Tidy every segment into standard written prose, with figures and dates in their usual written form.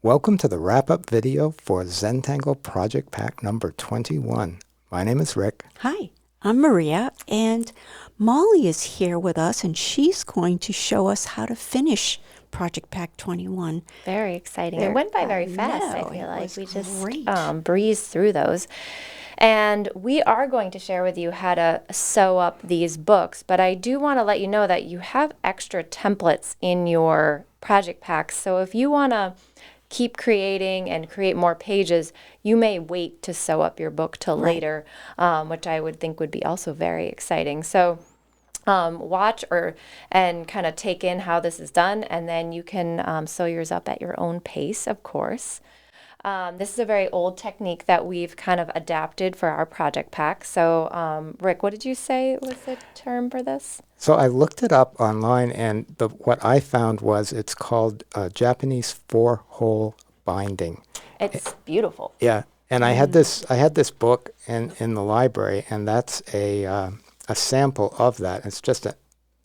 Welcome to the wrap-up video for Zentangle Project Pack number 21. My name is Rick. Hi, I'm Maria, and Molly is here with us, and she's going to show us how to finish Project Pack 21. Very exciting. It went by very fast, I feel like. We just breezed through those. And we are going to share with you how to sew up these books, but I do want to let you know that you have extra templates in your project packs. So if you want to keep creating and create more pages, you may wait to sew up your book till later, which I would think would be also very exciting. So watch and kind of take in how this is done, and then you can sew yours up at your own pace, of course. This is a very old technique that we've kind of adapted for our project pack. So, Rick, what did you say was the term for this? So I looked it up online, and what I found was it's called Japanese four-hole binding. It's beautiful. Yeah, and I had this book in the library, and that's a sample of that. It's just an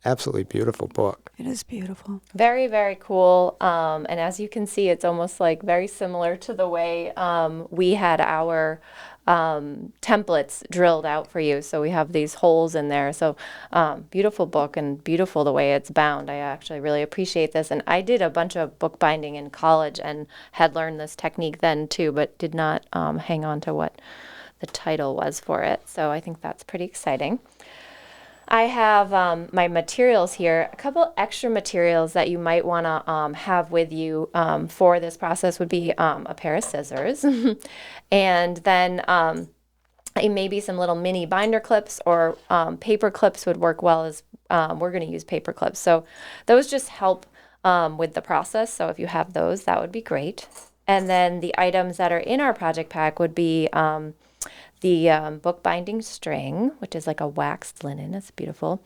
absolutely beautiful book. It is beautiful. Very, very cool. And as you can see, it's almost like very similar to the way we had our templates drilled out for you. So we have these holes in there. So beautiful book, and beautiful the way it's bound. I actually really appreciate this. And I did a bunch of bookbinding in college and had learned this technique then too, but did not hang on to what the title was for it. So I think that's pretty exciting. I have my materials here. A couple extra materials that you might want to have with you for this process would be a pair of scissors, and then maybe some little mini binder clips, or paper clips would work well, as we're going to use paper clips. So those just help with the process. So if you have those, that would be great. And then the items that are in our project pack would be the bookbinding string, which is like a waxed linen. It's beautiful.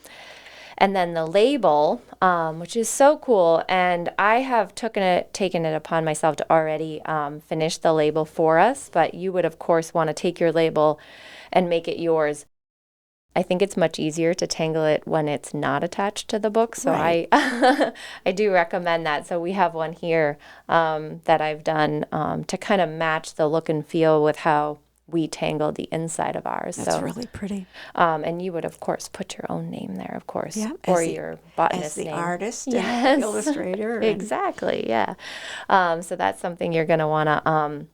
And then the label, which is so cool. And I have taken it upon myself to already finish the label for us. But you would, of course, want to take your label and make it yours. I think it's much easier to tangle it when it's not attached to the book. So I do recommend that. So we have one here that I've done to kind of match the look and feel with how we tangled the inside of ours. That's really pretty. And you would, of course, put your own name there, of course, or your botanist name. As the artist and illustrator. Exactly, yeah. So that's something you're going to want to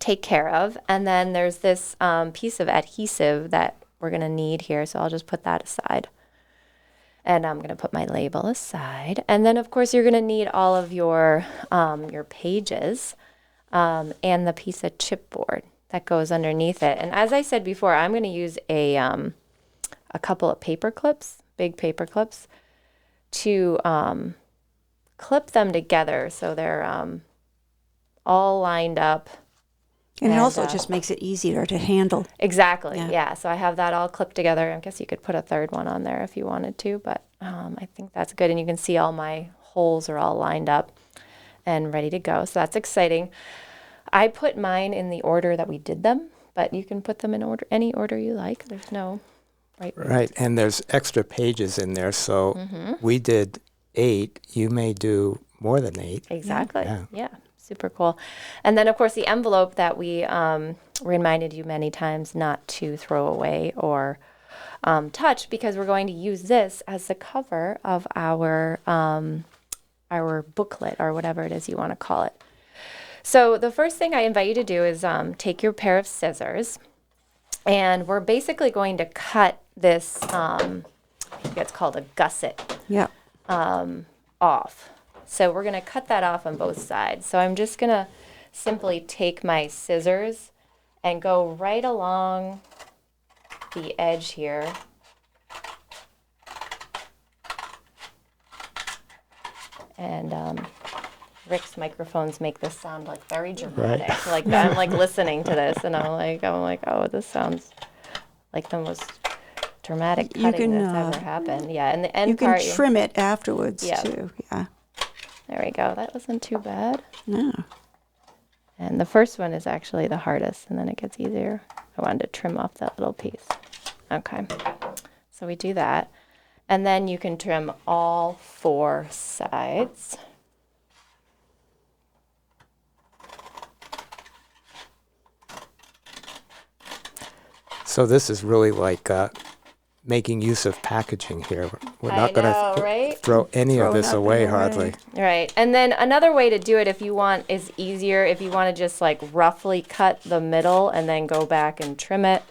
take care of. And then there's this piece of adhesive that we're going to need here, so I'll just put that aside. And I'm going to put my label aside. And then, of course, you're going to need all of your pages and the piece of chipboard that goes underneath it. And as I said before, I'm going to use a couple of paper clips, big paper clips, to clip them together so they're all lined up. And it also just makes it easier to handle. Exactly, yeah. So I have that all clipped together. I guess you could put a third one on there if you wanted to, but I think that's good. And you can see all my holes are all lined up and ready to go. So that's exciting. I put mine in the order that we did them, but you can put them in any order you like. There's no right. And there's extra pages in there, so we did 8. You may do more than 8. Exactly. Yeah. Super cool. And then, of course, the envelope that we reminded you many times not to throw away or touch, because we're going to use this as the cover of our booklet, or whatever it is you want to call it. So the first thing I invite you to do is take your pair of scissors, and we're basically going to cut this, I think it's called a gusset, off. So we're going to cut that off on both sides. So I'm just going to simply take my scissors and go right along the edge here. And Rick's microphones make this sound like very dramatic. Right. Like I'm like listening to this, and I'm like, oh, this sounds like the most dramatic cutting that's ever happened. Yeah, and the end part. You can trim it afterwards too. Yeah. There we go. That wasn't too bad. No. And the first one is actually the hardest, and then it gets easier. I wanted to trim off that little piece. Okay. So we do that. And then you can trim all 4 sides. So this is really like making use of packaging here. We're I not going know, to right? throw any Throw of this nothing away away. hardly. Right. And then another way to do it if you want is easier if you want to just like roughly cut the middle and then go back and trim it.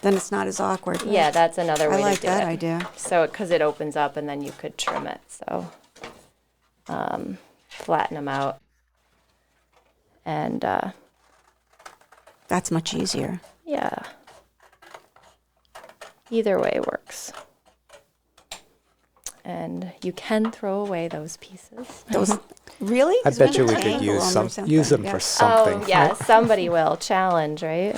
Then it's not as awkward. right? Yeah, that's another way I like to do that it. idea. So, because it opens up and then you could trim it. So, flatten them out. And That's much easier. yeah, either way works. And you can throw away those pieces. Those really? I 'Cause we bet you we can could tangle use them or some, something. use them Yeah. for something. Oh, yeah, right? somebody will. Challenge, right?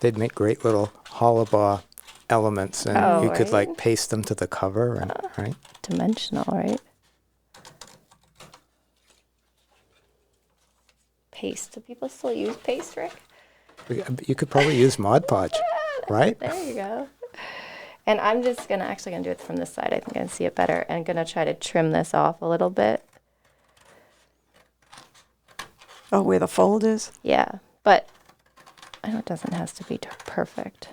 They'd make great little hollowbar elements, and Oh, you could right. like paste them to the cover, and right. Dimensional, right? Paste. Do people still use paste, Rick? You could probably use Mod Podge, right? There you go. And I'm just gonna do it from this side. I think I can see it better. And gonna try to trim this off a little bit. Oh, where the fold is? Yeah, but I know it doesn't have to be perfect.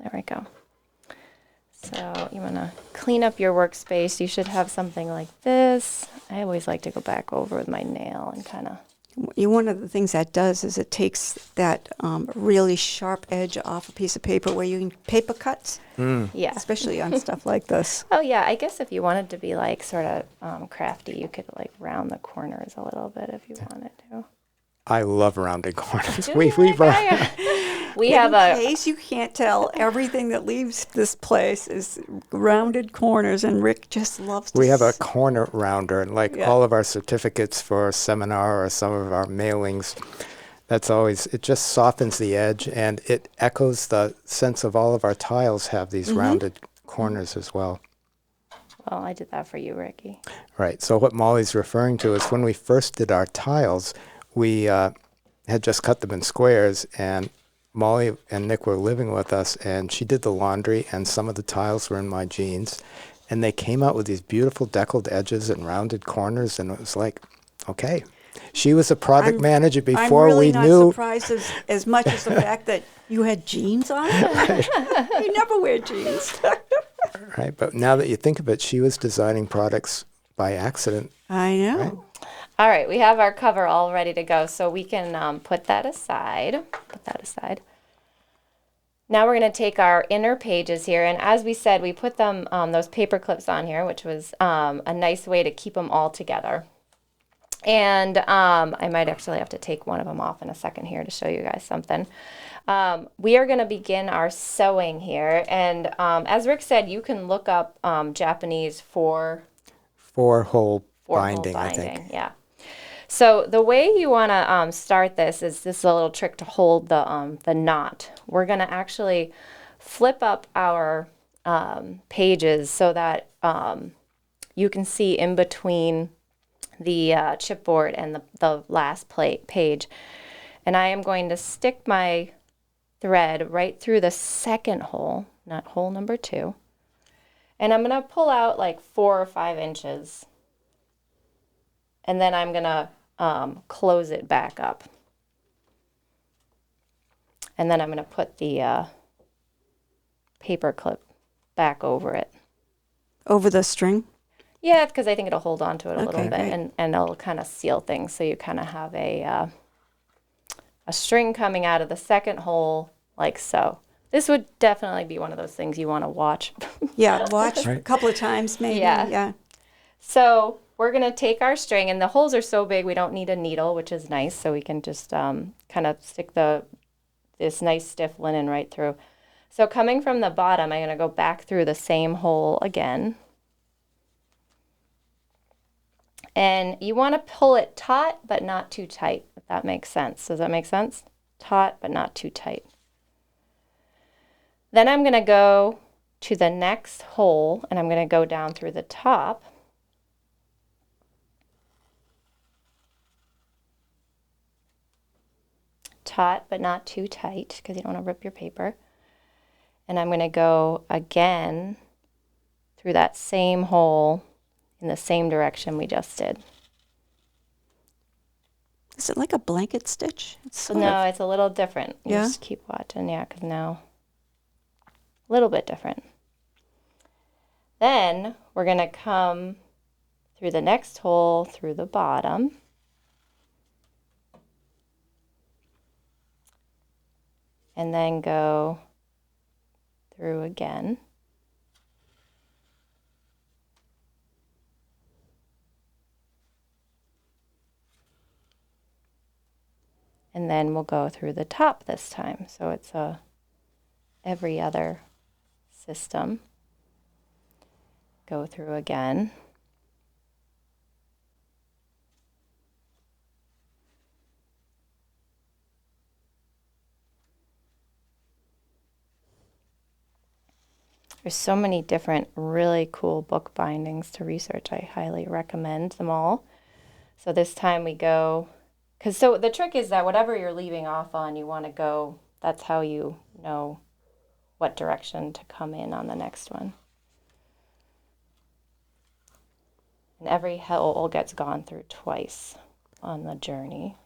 There we go. So you want to clean up your workspace. You should have something like this. I always like to go back over with my nail and kind of. One of the things that does is it takes that really sharp edge off a piece of paper where you can paper cuts, Yeah. especially on stuff like this. Oh yeah, I guess if you wanted to be like sort of crafty, you could like round the corners a little bit if you wanted to. I love rounding corners. Do We you we like run. that? We have In a case you can't tell, everything that leaves this place is rounded corners, and Rick just loves to We have a corner rounder, and like Yeah. all of our certificates for a seminar or some of our mailings, that's always, it just softens the edge, and it echoes the sense of all of our tiles have these rounded corners as well. Well, I did that for you, Ricky. Right. So what Molly's referring to is when we first did our tiles, we had just cut them in squares, and Molly and Nick were living with us, and she did the laundry, and some of the tiles were in my jeans, and they came out with these beautiful deckled edges and rounded corners, and it was like, okay. She was a product manager before I'm really we not knew. surprised as much as the fact that you had jeans on. You never wear jeans. Right. But now that you think of it, she was designing products by accident. I know. Right. All right, we have our cover all ready to go, so we can put that aside. Now we're going to take our inner pages here, and as we said, we put them those paper clips on here, which was a nice way to keep them all together. And I might actually have to take one of them off in a second here to show you guys something. We are going to begin our sewing here, and as Rick said, you can look up Japanese Four-hole four-hole binding, I think. Yeah. So the way you want to start this is a little trick to hold the knot. We're going to actually flip up our pages so that you can see in between the chipboard and the last page. And I am going to stick my thread right through the second hole, not hole number 2. And I'm going to pull out like 4 or 5 inches. And then I'm going to close it back up. And then I'm going to put the paper clip back over it. Over the string? Yeah, because I think it'll hold on to it a little Okay, bit, great. and it'll kind of seal things. So you kind of have a string coming out of the second hole like so. This would definitely be one of those things you want to watch. Yeah, watch a Right. couple of times maybe. Yeah. Yeah. So we're going to take our string, and the holes are so big we don't need a needle, which is nice. So we can just kind of stick this nice stiff linen right through. So coming from the bottom, I'm going to go back through the same hole again. And you want to pull it taut, but not too tight, if that makes sense. Does that make sense? Taut, but not too tight. Then I'm going to go to the next hole, and I'm going to go down through the top. Taut, but not too tight, because you don't want to rip your paper. And I'm going to go again through that same hole in the same direction we just did. Is it like a blanket stitch? It's sort No, of. it's a little different. You Yeah? just keep watching, yeah, because now a little bit different. Then we're going to come through the next hole through the bottom. And then go through again. And then we'll go through the top this time. So it's a every other system. Go through again. There's so many different really cool book bindings to research. I highly recommend them all. So this time we go, so the trick is that whatever you're leaving off on, you want to go, that's how you know what direction to come in on the next one. And every hole gets gone through twice on the journey.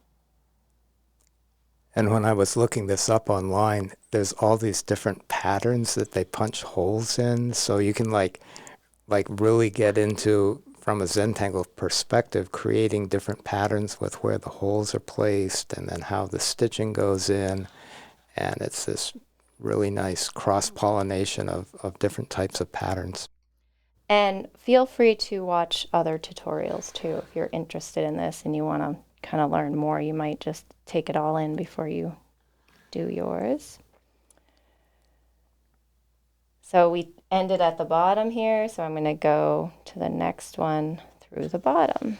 And when I was looking this up online, there's all these different patterns that they punch holes in, so you can like really get into, from a Zentangle perspective, creating different patterns with where the holes are placed and then how the stitching goes in. And it's this really nice cross-pollination of different types of patterns. And feel free to watch other tutorials too. If you're interested in this and you want to kind of learn more, you might just take it all in before you do yours. So we ended at the bottom here, so I'm going to go to the next one through the bottom.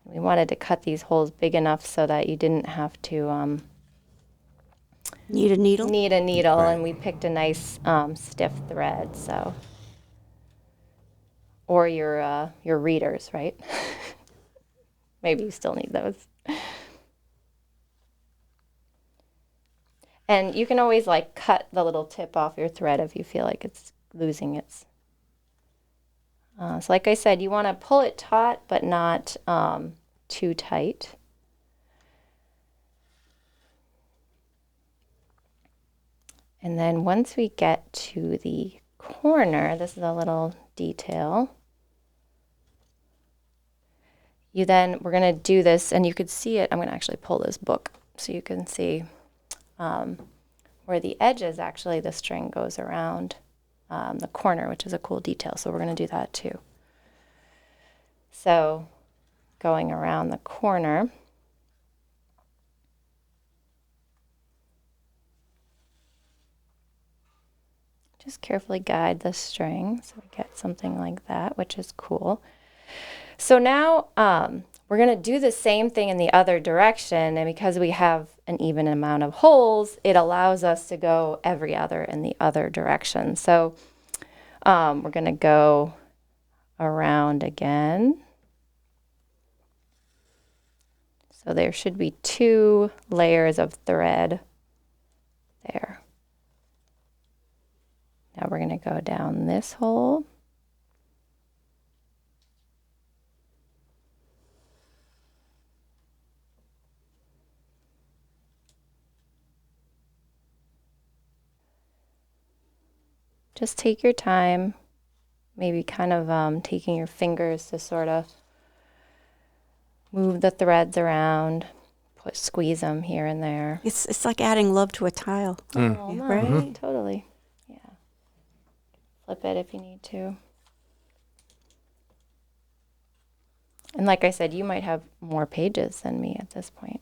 We wanted to cut these holes big enough so that you didn't have to Need a needle? need a needle, Right. and we picked a nice stiff thread. So, or your readers, right? Maybe you still need those. And you can always like cut the little tip off your thread if you feel like it's losing its. So like I said, you want to pull it taut, but not too tight. And then once we get to the corner, this is a little detail. We're going to do this, and you could see it. I'm going to actually pull this book so you can see where the edges, actually, the string goes around the corner, which is a cool detail. So we're going to do that too. So going around the corner, just carefully guide the string so we get something like that, which is cool. So now we're going to do the same thing in the other direction, and because we have an even amount of holes, it allows us to go every other in the other direction. So we're going to go around again. So there should be 2 layers of thread there. Now we're going to go down this hole. Just take your time, maybe kind of taking your fingers to sort of move the threads around, squeeze them here and there. It's like adding love to a tile. Oh, no, Right? totally. Yeah. Flip it if you need to. And like I said, you might have more pages than me at this point.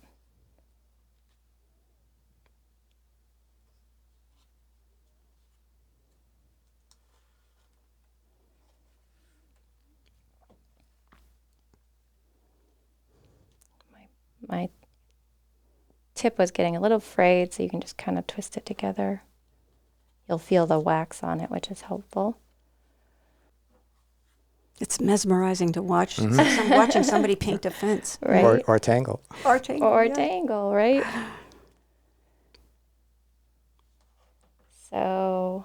My tip was getting a little frayed, so you can just kind of twist it together. You'll feel the wax on it, which is helpful. It's mesmerizing to watch. It's like watching somebody paint a fence. Right? Or tangle. Or tangle. Or yeah. tangle, right? So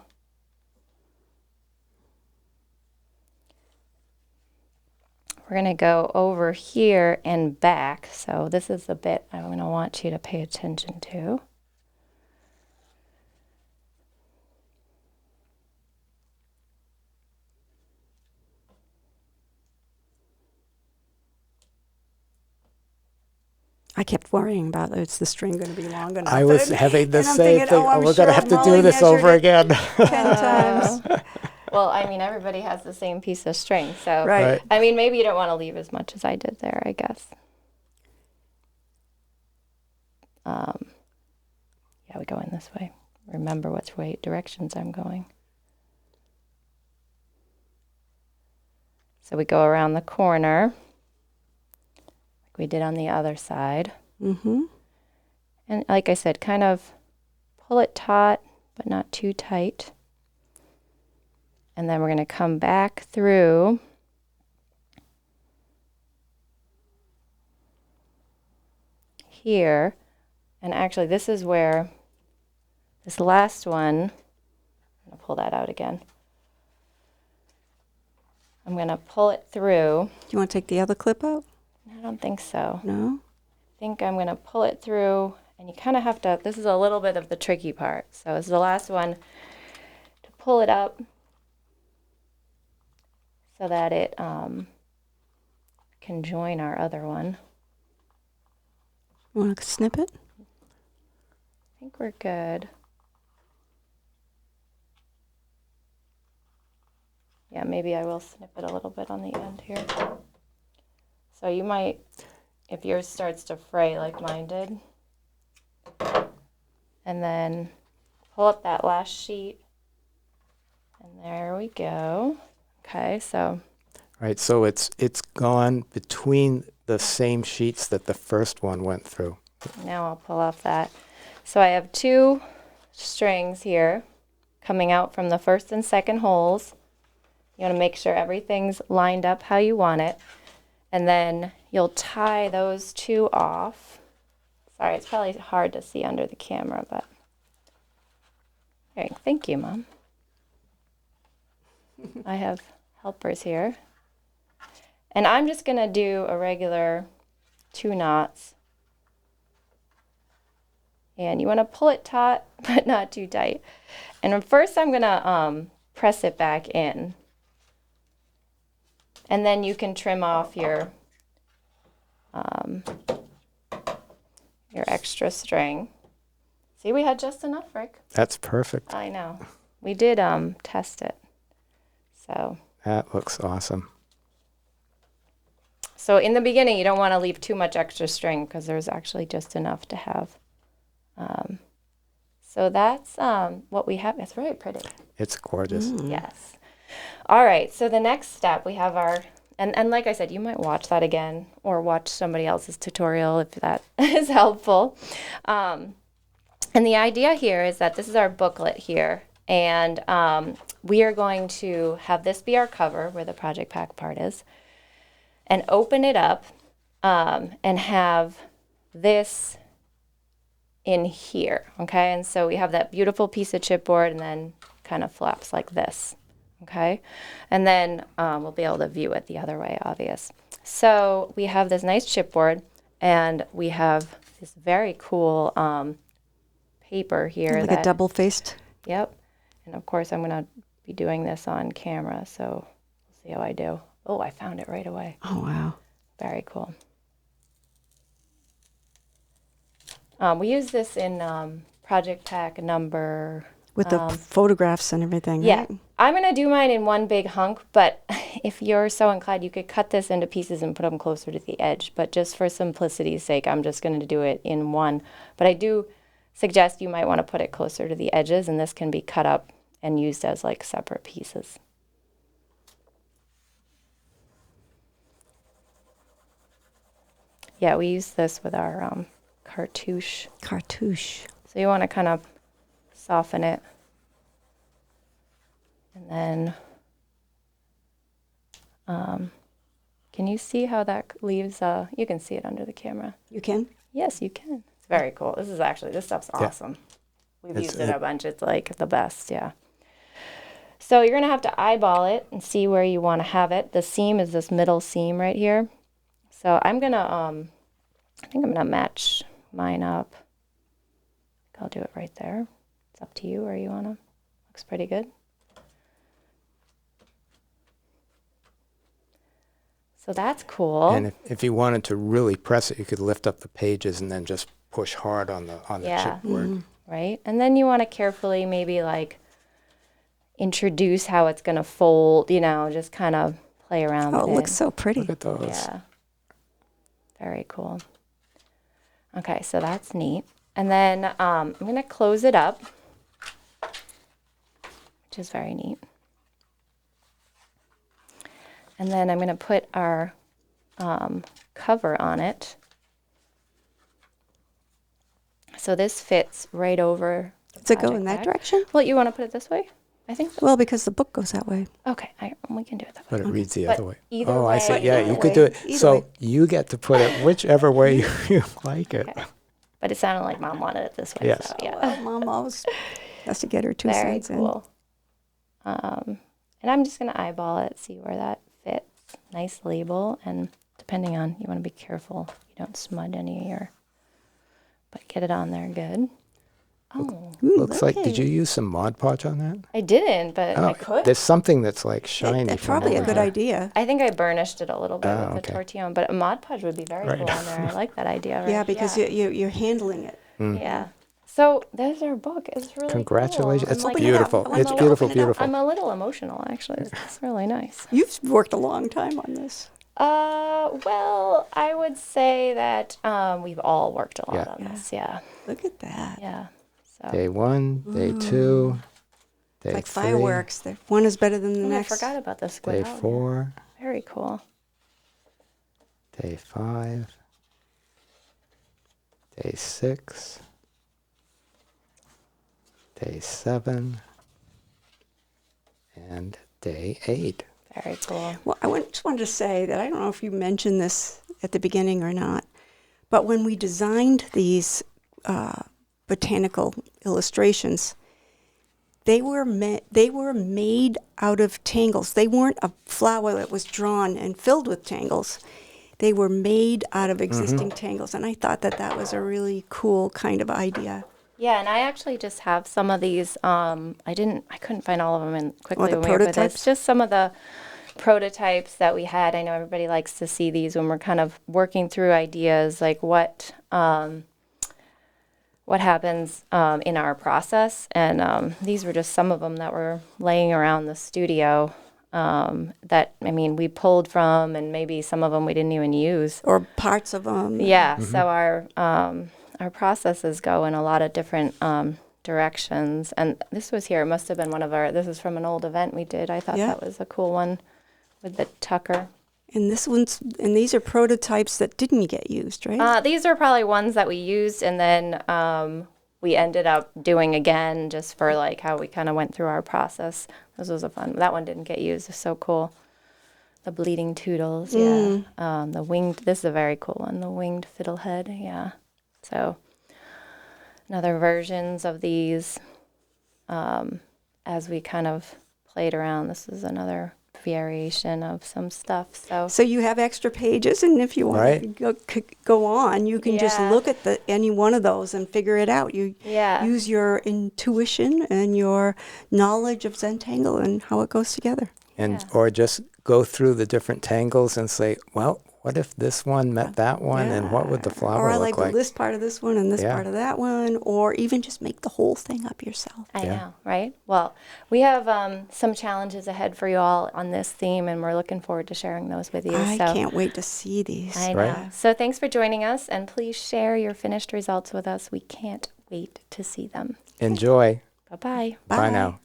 we're going to go over here and back. So this is the bit I'm going to want you to pay attention to. I kept worrying about is the string going to be long enough. I was having the and I'm same thinking, thing. oh, I'm we're sure going to have to Molly do this measured over it again. 10 times. Well, I mean, everybody has the same piece of string. So, Right. I mean, maybe you don't want to leave as much as I did there, I guess. Yeah, we go in this way. Remember which way directions I'm going. So we go around the corner, like we did on the other side. Mm-hmm. And like I said, kind of pull it taut, but not too tight. And then we're going to come back through here. And actually, this is where this last one, I'm going to pull that out again. I'm going to pull it through. Do you want to take the other clip out? I don't think so. No? I think I'm going to pull it through, and you kind of have to, this is a little bit of the tricky part. So this is the last one, to pull it up so that it can join our other one. You want to snip it? I think we're good. Yeah, maybe I will snip it a little bit on the end here. So you might, if yours starts to fray like mine did, and then pull up that last sheet, and there we go. Okay, so. Right, so it's gone between the same sheets that the first one went through. Now I'll pull off that. So I have 2 strings here coming out from the first and second holes. You want to make sure everything's lined up how you want it. And then you'll tie those 2 off. Sorry, it's probably hard to see under the camera, but there, thank you, Mom. I have helpers here. And I'm just going to do a regular 2 knots. And you want to pull it taut, but not too tight. And first I'm going to press it back in. And then you can trim off your extra string. See, we had just enough, Rick. That's perfect. I know. We did test it. So That looks awesome. So in the beginning, you don't want to leave too much extra string because there's actually just enough to have. So that's what we have. It's very pretty. It's gorgeous. Yes. All right. So the next step, we have our, and like I said, you might watch that again or watch somebody else's tutorial if that is helpful. And the idea here is that this is our booklet here. And we are going to have this be our cover where the project pack part is. And open it up and have this in here, okay? And so we have that beautiful piece of chipboard and then kind of flaps like this, okay? And then we'll be able to view it the other way, obvious. So we have this nice chipboard and we have this very cool paper here. Like a double-faced? Yep. And of course I'm gonna be doing this on camera, so we'll see how I do. Oh, I found it right away. Oh, wow. Very cool. We use this in project pack number. With the photographs and everything, Yeah. right? I'm going to do mine in one big hunk, but if you're so inclined, you could cut this into pieces and put them closer to the edge. But just for simplicity's sake, I'm just going to do it in one. But I do suggest you might want to put it closer to the edges, and this can be cut up and used as like separate pieces. Yeah, we use this with our cartouche. Cartouche. So you want to kind of soften it. And then, can you see how that leaves, you can see it under the camera. You can? Yes, you can. It's very cool. This stuff's awesome. We've used it a bunch. It's like the best, yeah. So you're going to have to eyeball it and see where you want to have it. The seam is this middle seam right here. So I'm going to, I think I'm going to match mine up. I'll do it right there. It's up to you where you want to. Looks pretty good. So that's cool. And if you wanted to really press it, you could lift up the pages and then just push hard on the chipboard. Right. And then you want to carefully maybe like introduce how it's going to fold, you know, just kind of play around with it looks so pretty. Look at those. Yeah. Very cool. Okay, so that's neat. And then I'm going to close it up, which is very neat. And then I'm going to put our cover on it. So this fits right over. Does it go in that direction? Well, you want to put it this way? I think so. Well, because the book goes that way. Okay, we can do it that way. But it reads the But other way. either Oh, I see. way- Yeah, Either you could way. do it. Either So way. you get to put it whichever way you like it. Okay. But it sounded like Mom wanted it this way. Yes. So, yeah. Well, Mom always has to get her 2 Very cents in. cool. And I'm just going to eyeball it, see where that fits. Nice label. And depending on, you want to be careful you don't smudge any of your, but get it on there good. Oh, Ooh, Looks like, look did at you use some Mod Podge on that? I didn't, but I could. There's something that's like shiny. That's from probably a over good here. idea. I think I burnished it a little bit Oh, with the okay. tortillon, but a Mod Podge would be very Right. cool on there. I like that idea. Right? Yeah, because you're handling it. Yeah. So there's our book. It's really Congratulations. cool. It's I'm like- beautiful. I want It's you to beautiful, open it up. beautiful. I'm a little emotional, actually. It's really nice. You've worked a long time on this. Well, I would say that we've all worked a lot Yeah. on this. Yeah. Look at that. Yeah. So Day 1, day 2, day Like 3, fireworks. One is better than the I next. forgot about the day squid. out. 4, Very cool. day 5, day 6, day 7, and day 8. Very cool. Well, just wanted to say that I don't know if you mentioned this at the beginning or not, but when we designed these botanical illustrations, they were made out of tangles. They weren't a flower that was drawn and filled with tangles. They were made out of existing tangles, and I thought that was a really cool kind of idea. Yeah, and I actually just have some of these. I couldn't find all of them in quickly the when we were with prototypes? this. Just some of the prototypes that we had. I know everybody likes to see these when we're kind of working through ideas, like what happens in our process. And these were just some of them that were laying around the studio that, I mean, we pulled from, and maybe some of them we didn't even use. Or parts of them. Yeah, so our processes go in a lot of different directions. And this was here. It must have been this is from an old event we did. I thought Yeah. that was a cool one with the Tucker. And these are prototypes that didn't get used, right? These are probably ones that we used and then we ended up doing again just for like how we kind of went through our process. This was that one didn't get used. It's so cool. The bleeding toodles, yeah. The winged, this is a very cool one. The winged fiddlehead, yeah. So another versions of these as we kind of played around. This is another variation of some stuff. So you have extra pages, and if you want Right. to go on, you can just Yeah. look at any one of those and figure it out. You Yeah. use your intuition and your knowledge of Zentangle and how it goes together. And Yeah. or just go through the different tangles and say, well, what if this one met that one, and what would the flower Or I look like this part of this one and this Yeah. part of that one, or even just make the whole thing up yourself. I Yeah. know, right? Well, we have some challenges ahead for you all on this theme, and we're looking forward to sharing those with you. I so can't wait to see these. I know. Right. So thanks for joining us, and please share your finished results with us. We can't wait to see them. Enjoy. Bye-bye. Bye now.